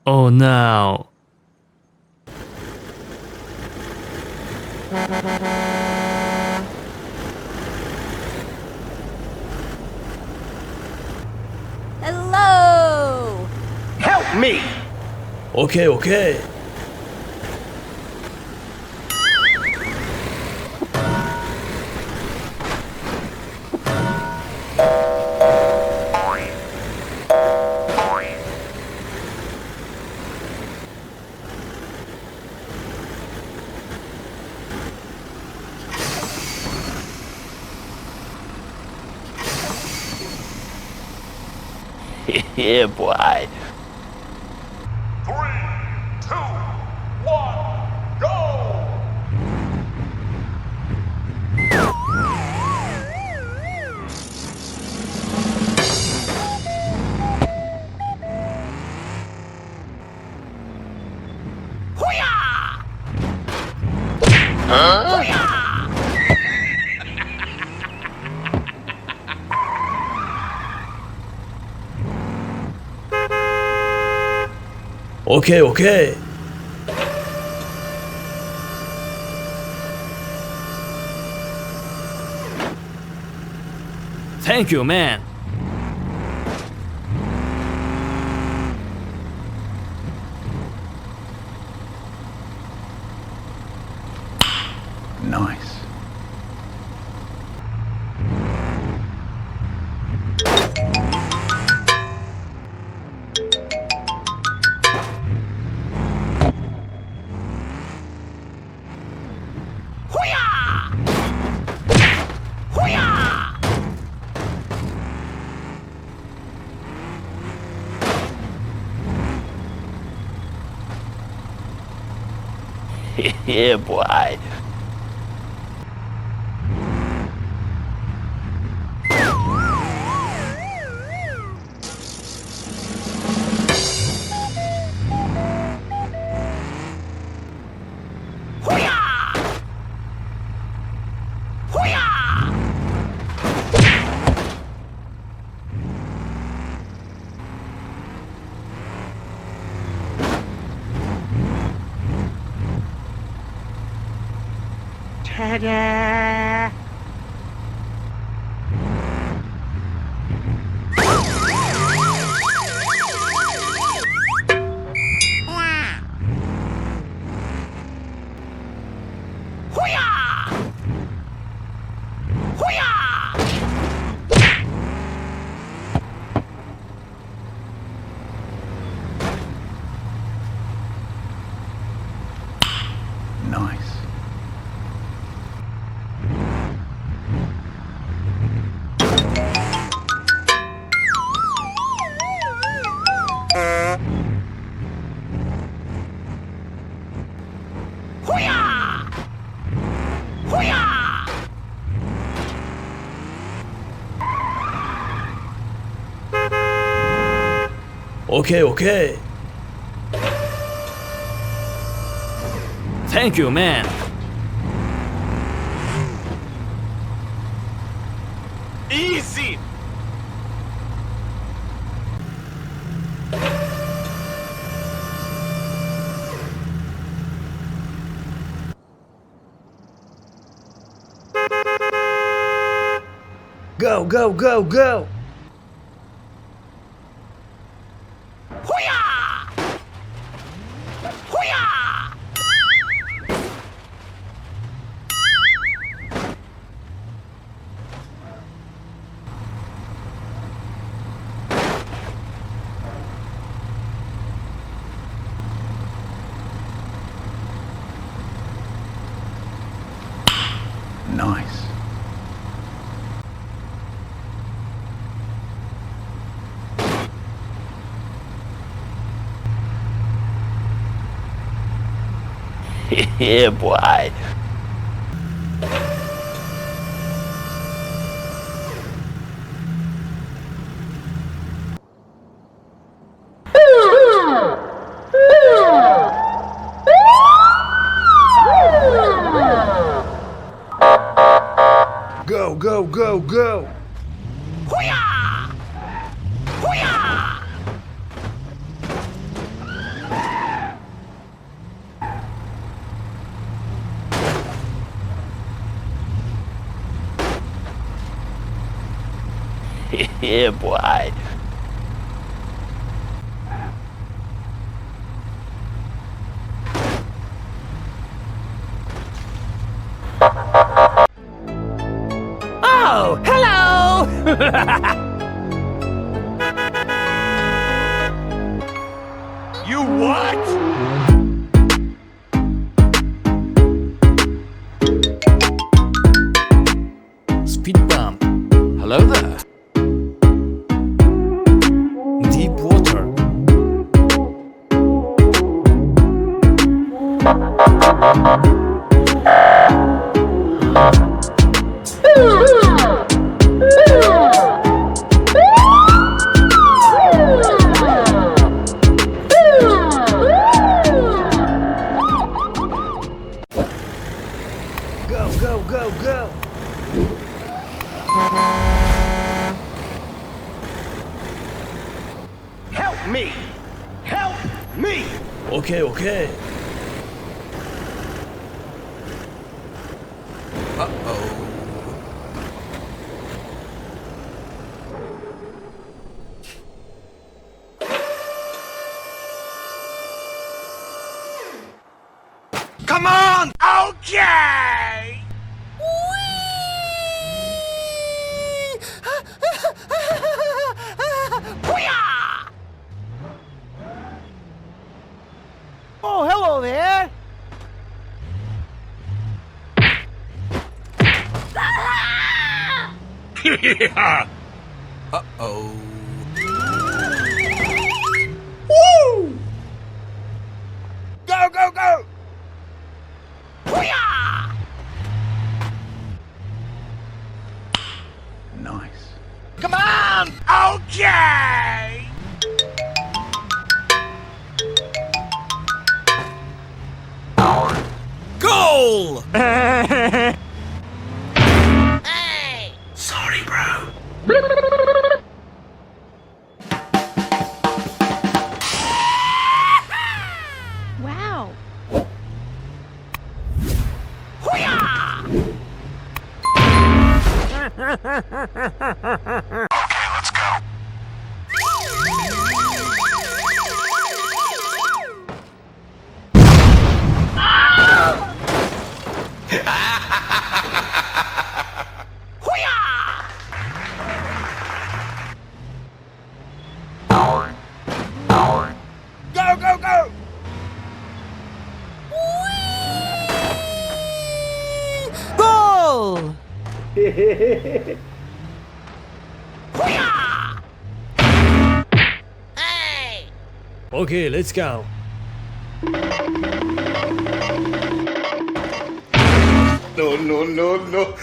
Oh no. Hello! Help me! Okay, okay. Yeah, boy. 3, 2, 1, go! Okay, okay. Thank you, man. Nice. Yeah, boy. Ta-da! Nice. Okay, okay. Thank you, man. Easy! Go, go, go, go. Nice. Yeah, boy. Go, go, go, go. Yeah, boy. Oh, hello! You what? Speed bump. Hello there. Deep water. Go, go, go, go! Help me! Help me! Okay, okay. Come on! Okay! Oh, hello there. Yeah! Uh-oh. Woo! Go, go, go! Nice. Come on! Okay! Goal! Sorry, bro. Wow. Okay, let's go. Go, go, go! Goal! Okay, let's go. No, no, no, no.